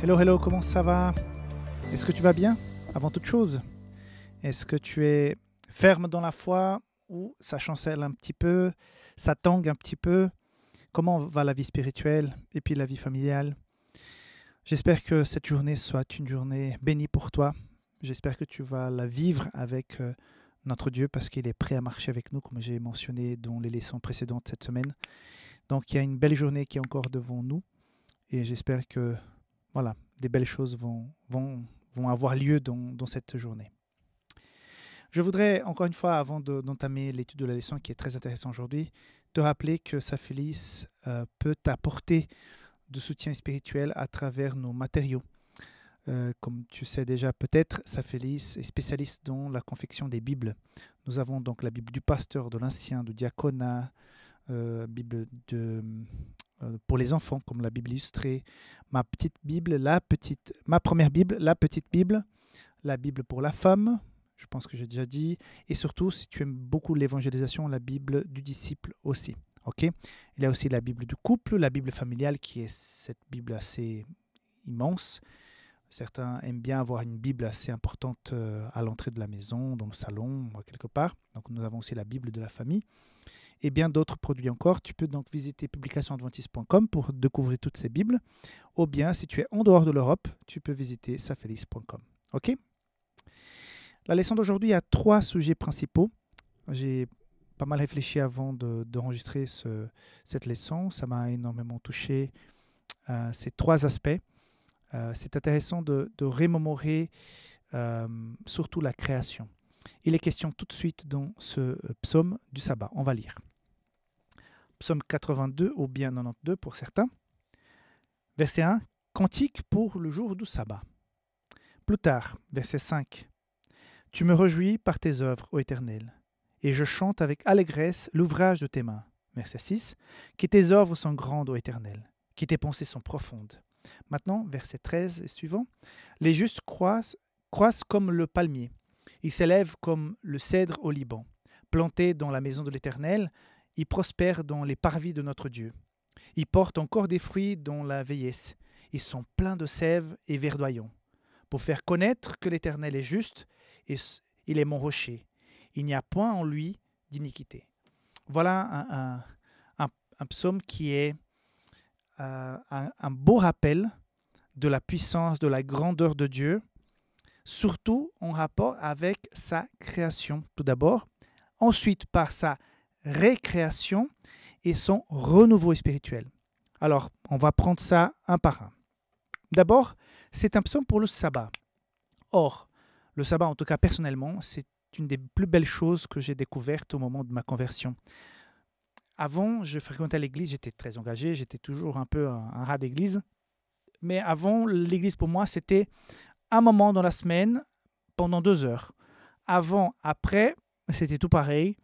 Hello, hello, comment ça va? Est-ce que tu vas bien avant toute chose? Est-ce que tu es ferme dans la foi ou ça chancelle un petit peu, ça tangue un petit peu? Comment va la vie spirituelle et puis la vie familiale? J'espère que cette journée soit une journée bénie pour toi. J'espère que tu vas la vivre avec notre Dieu parce qu'il est prêt à marcher avec nous, comme j'ai mentionné dans les leçons précédentes cette semaine. Donc il y a une belle journée qui est encore devant nous et j'espère que voilà, des belles choses vont avoir lieu dans cette journée. Je voudrais, encore une fois, avant d'entamer l'étude de la leçon qui est très intéressante aujourd'hui, te rappeler que Saphélis peut t'apporter de soutien spirituel à travers nos matériaux. Comme tu sais déjà peut-être, Saphélis est spécialiste dans la confection des Bibles. Nous avons donc la Bible du pasteur, de l'ancien, du diaconat, Bible pour les enfants, comme la Bible illustrée, ma petite Bible, ma première Bible, la petite Bible, la Bible pour la femme, je pense que j'ai déjà dit, et surtout, si tu aimes beaucoup l'évangélisation, la Bible du disciple aussi. Ok. Il y a aussi la Bible du couple, la Bible familiale, qui est cette Bible assez immense. Certains aiment bien avoir une Bible assez importante à l'entrée de la maison, dans le salon, quelque part. Donc nous avons aussi la Bible de la famille. Et bien d'autres produits encore. Tu peux donc visiter publicationadventiste.com pour découvrir toutes ces Bibles. Ou bien, si tu es en dehors de l'Europe, tu peux visiter saphélis.com. OK? La leçon d'aujourd'hui a 3 sujets principaux. J'ai pas mal réfléchi avant d'enregistrer cette leçon. Ça m'a énormément touché ces 3 aspects. C'est intéressant de remémorer surtout la création. Il est question tout de suite dans ce psaume du sabbat. On va lire. Psaume 82 ou bien 92 pour certains. Verset 1, cantique pour le jour du sabbat. Plus tard, verset 5, tu me réjouis par tes œuvres, ô Éternel, et je chante avec allégresse l'ouvrage de tes mains. Verset 6, que tes œuvres sont grandes, ô Éternel, que tes pensées sont profondes. Maintenant, verset 13 et suivant, les justes croissent comme le palmier. Ils s'élèvent comme le cèdre au Liban. Plantés dans la maison de l'Éternel, ils prospèrent dans les parvis de notre Dieu. Ils portent encore des fruits dans la vieillesse. Ils sont pleins de sève et verdoyants. Pour faire connaître que l'Éternel est juste, et il est mon rocher. Il n'y a point en lui d'iniquité. Voilà un psaume qui est un beau rappel de la puissance, de la grandeur de Dieu, surtout en rapport avec sa création, tout d'abord, ensuite par sa récréation et son renouveau spirituel. Alors, on va prendre ça un par un. D'abord, c'est un psaume pour le sabbat. Or, le sabbat, en tout cas personnellement, c'est une des plus belles choses que j'ai découvertes au moment de ma conversion. Avant, je fréquentais l'église, j'étais très engagé, j'étais toujours un peu un rat d'église. Mais avant, l'église pour moi, c'était un moment dans la semaine pendant 2 heures. Avant, après, c'était tout pareil.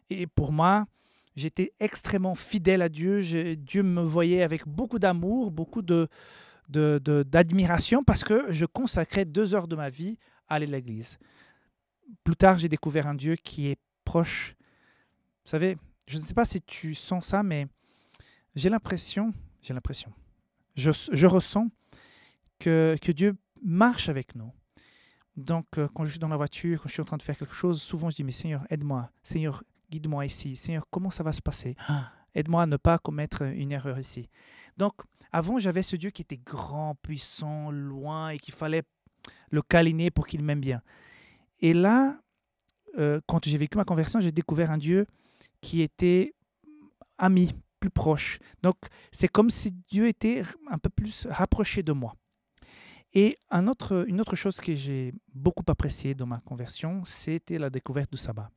Et pour moi, j'étais extrêmement fidèle à Dieu. Dieu me voyait avec beaucoup d'amour, beaucoup d'admiration parce que je consacrais 2 heures de ma vie à aller à l'église. Plus tard, j'ai découvert un Dieu qui est proche. Vous savez, je ne sais pas si tu sens ça, mais j'ai l'impression, je ressens que Dieu marche avec nous. Donc, quand je suis dans la voiture, quand je suis en train de faire quelque chose, souvent je dis, mais Seigneur, aide-moi. Seigneur, guide-moi ici. Seigneur, comment ça va se passer? Aide-moi à ne pas commettre une erreur ici. Donc, avant, j'avais ce Dieu qui était grand, puissant, loin, et qu'il fallait le câliner pour qu'il m'aime bien. Et là, quand j'ai vécu ma conversion, j'ai découvert un Dieu qui était ami, plus proche. Donc, c'est comme si Dieu était un peu plus rapproché de moi. Et une autre chose que j'ai beaucoup appréciée dans ma conversion, c'était la découverte du sabbat.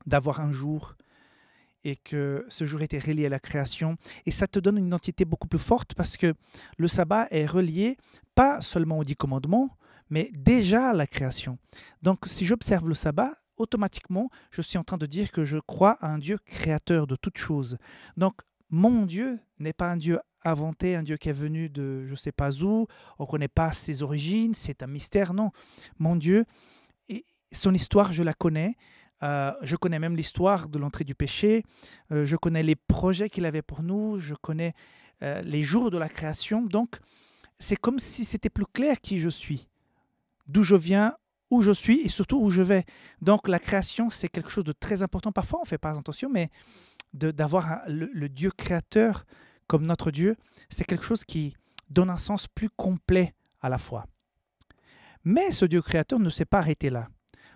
D'avoir un jour et que ce jour était relié à la création. Et ça te donne une identité beaucoup plus forte parce que le sabbat est relié pas seulement aux 10 commandements, mais déjà à la création. Donc, si j'observe le sabbat, automatiquement, je suis en train de dire que je crois à un Dieu créateur de toutes choses. Donc, mon Dieu n'est pas un Dieu inventé, un Dieu qui est venu de je ne sais pas où, on ne connaît pas ses origines, c'est un mystère, non. Mon Dieu, son histoire, je la connais. Je connais même l'histoire de l'entrée du péché, je connais les projets qu'il avait pour nous, je connais les jours de la création. Donc, c'est comme si c'était plus clair qui je suis, d'où je viens, où je suis et surtout où je vais. Donc la création, c'est quelque chose de très important. Parfois, on ne fait pas attention, mais d'avoir le Dieu créateur comme notre Dieu, c'est quelque chose qui donne un sens plus complet à la foi. Mais ce Dieu créateur ne s'est pas arrêté là.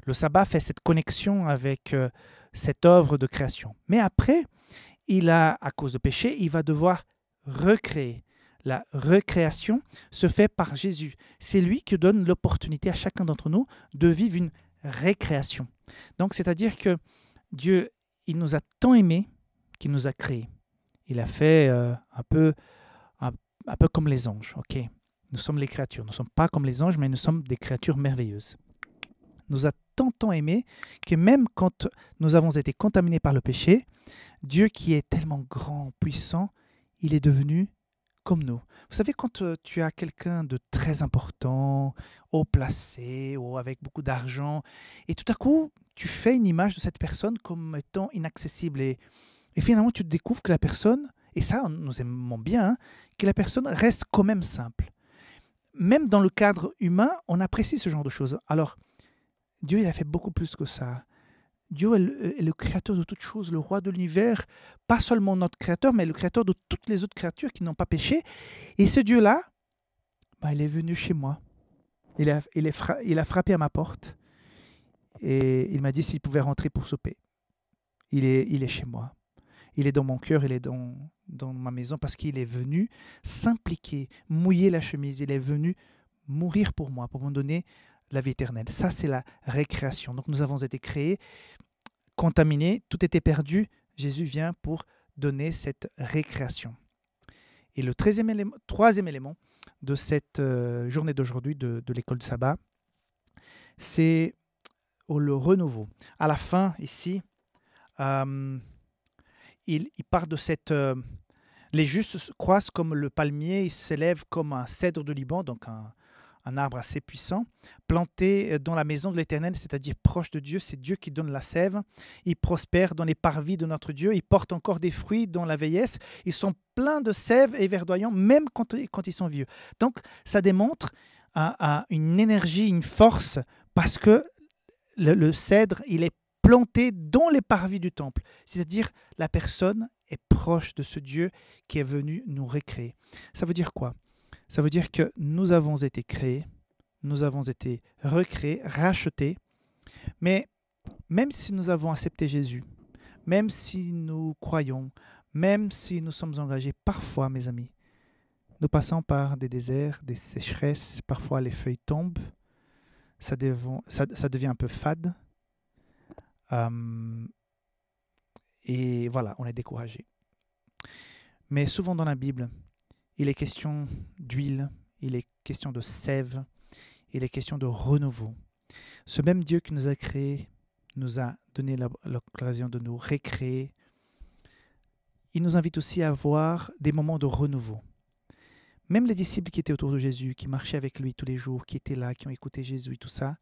Le sabbat fait cette connexion avec cette œuvre de création. Mais après, à cause du péché, il va devoir recréer. La recréation se fait par Jésus. C'est lui qui donne l'opportunité à chacun d'entre nous de vivre une récréation. Donc, c'est-à-dire que Dieu, il nous a tant aimés qu'il nous a créés. Il a fait un peu comme les anges. Ok, nous sommes les créatures. Nous ne sommes pas comme les anges, mais nous sommes des créatures merveilleuses. Il nous a tant aimés que même quand nous avons été contaminés par le péché, Dieu qui est tellement grand, puissant, il est devenu comme nous. Vous savez, quand tu as quelqu'un de très important, haut placé, ou avec beaucoup d'argent, et tout à coup, tu fais une image de cette personne comme étant inaccessible. Et finalement, tu découvres que la personne, et ça, nous aimons bien, hein, que la personne reste quand même simple. Même dans le cadre humain, on apprécie ce genre de choses. Alors, Dieu, il a fait beaucoup plus que ça. Dieu est le créateur de toutes choses, le roi de l'univers, pas seulement notre créateur, mais le créateur de toutes les autres créatures qui n'ont pas péché. Et ce Dieu-là, il est venu chez moi. Il a frappé à ma porte et il m'a dit s'il pouvait rentrer pour souper. Il est chez moi. Il est dans mon cœur, il est dans ma maison parce qu'il est venu s'impliquer, mouiller la chemise. Il est venu mourir pour moi, pour me donner la vie éternelle. Ça, c'est la récréation. Donc, nous avons été créés, contaminés, tout était perdu. Jésus vient pour donner cette récréation. Et le troisième élément de cette journée d'aujourd'hui de l'école de sabbat, c'est le renouveau. À la fin, ici, il part de cette... les justes croissent comme le palmier, ils s'élèvent comme un cèdre de Liban, donc un arbre assez puissant, planté dans la maison de l'Éternel, c'est-à-dire proche de Dieu. C'est Dieu qui donne la sève. Ils prospèrent dans les parvis de notre Dieu. Ils portent encore des fruits dans la vieillesse. Ils sont pleins de sève et verdoyants, même quand ils sont vieux. Donc, ça démontre une énergie, une force, parce que le cèdre, il est planté dans les parvis du temple. C'est-à-dire, la personne est proche de ce Dieu qui est venu nous recréer. Ça veut dire quoi ? Ça veut dire que nous avons été créés, nous avons été recréés, rachetés, mais même si nous avons accepté Jésus, même si nous croyons, même si nous sommes engagés, parfois, mes amis, nous passons par des déserts, des sécheresses, parfois les feuilles tombent, ça devient un peu fade, et voilà, on est découragé. Mais souvent dans la Bible, il est question d'huile, il est question de sève, il est question de renouveau. Ce même Dieu qui nous a créés, nous a donné l'occasion de nous récréer. Il nous invite aussi à avoir des moments de renouveau. Même les disciples qui étaient autour de Jésus, qui marchaient avec lui tous les jours, qui étaient là, qui ont écouté Jésus et tout ça,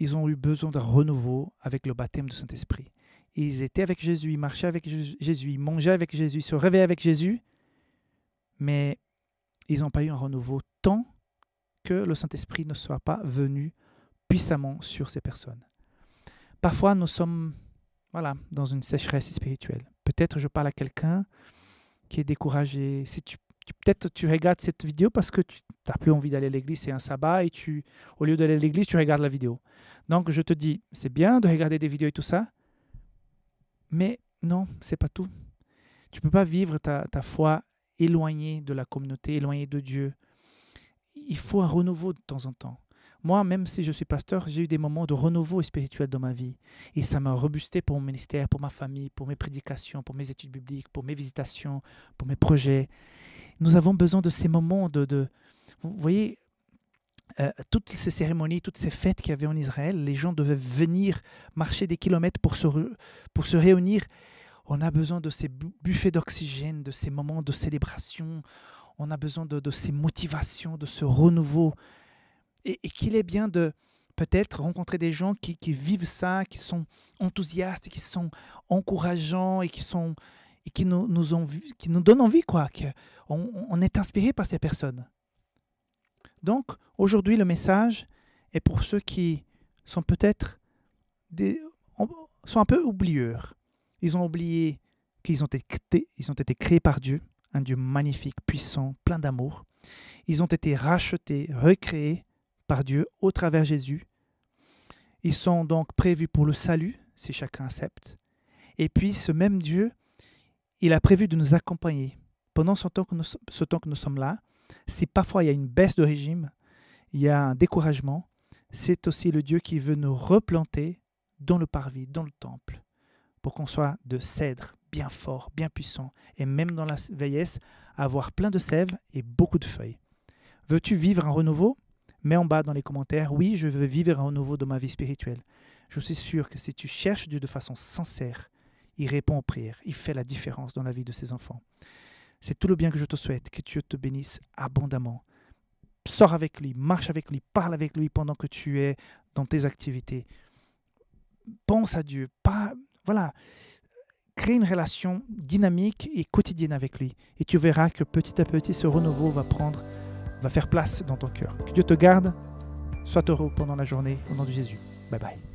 ils ont eu besoin d'un renouveau avec le baptême du Saint-Esprit. Ils étaient avec Jésus, ils marchaient avec Jésus, ils mangeaient avec Jésus, ils se réveillaient avec Jésus, mais ils n'ont pas eu un renouveau tant que le Saint-Esprit ne soit pas venu puissamment sur ces personnes. Parfois, nous sommes dans une sécheresse spirituelle. Peut-être je parle à quelqu'un qui est découragé. Si peut-être tu regardes cette vidéo parce que tu n'as plus envie d'aller à l'église, c'est un sabbat, et au lieu d'aller à l'église, tu regardes la vidéo. Donc je te dis, c'est bien de regarder des vidéos et tout ça, mais non, c'est pas tout. Tu ne peux pas vivre ta foi éloigné de la communauté, éloigné de Dieu. Il faut un renouveau de temps en temps. Moi, même si je suis pasteur, j'ai eu des moments de renouveau spirituel dans ma vie. Et ça m'a rebusté pour mon ministère, pour ma famille, pour mes prédications, pour mes études bibliques, pour mes visitations, pour mes projets. Nous avons besoin de ces moments Vous voyez, toutes ces cérémonies, toutes ces fêtes qu'il y avait en Israël, les gens devaient venir marcher des kilomètres pour se réunir. On a besoin de ces buffets d'oxygène, de ces moments de célébration. On a besoin de ces motivations, de ce renouveau. Et qu'il est bien de peut-être rencontrer des gens qui vivent ça, qui sont enthousiastes, qui sont encourageants et qui nous donnent envie, quoi. On est inspiré par ces personnes. Donc, aujourd'hui, le message est pour ceux qui sont peut-être sont un peu oublieurs. Ils ont oublié qu'ils ont été créés par Dieu, un Dieu magnifique, puissant, plein d'amour. Ils ont été rachetés, recréés par Dieu au travers de Jésus. Ils sont donc prévus pour le salut, si chacun accepte. Et puis, ce même Dieu, il a prévu de nous accompagner pendant ce temps que nous sommes là. Si parfois il y a une baisse de régime, il y a un découragement, c'est aussi le Dieu qui veut nous replanter dans le parvis, dans le temple, pour qu'on soit de cèdre, bien fort, bien puissant, et même dans la vieillesse, avoir plein de sève et beaucoup de feuilles. Veux-tu vivre un renouveau? Mets en bas dans les commentaires, oui, je veux vivre un renouveau dans ma vie spirituelle. Je suis sûr que si tu cherches Dieu de façon sincère, il répond aux prières, il fait la différence dans la vie de ses enfants. C'est tout le bien que je te souhaite, que Dieu te bénisse abondamment. Sors avec lui, marche avec lui, parle avec lui pendant que tu es dans tes activités. Pense à Dieu, voilà, crée une relation dynamique et quotidienne avec lui. Et tu verras que petit à petit, ce renouveau va faire place dans ton cœur. Que Dieu te garde, sois heureux pendant la journée, au nom de Jésus. Bye bye.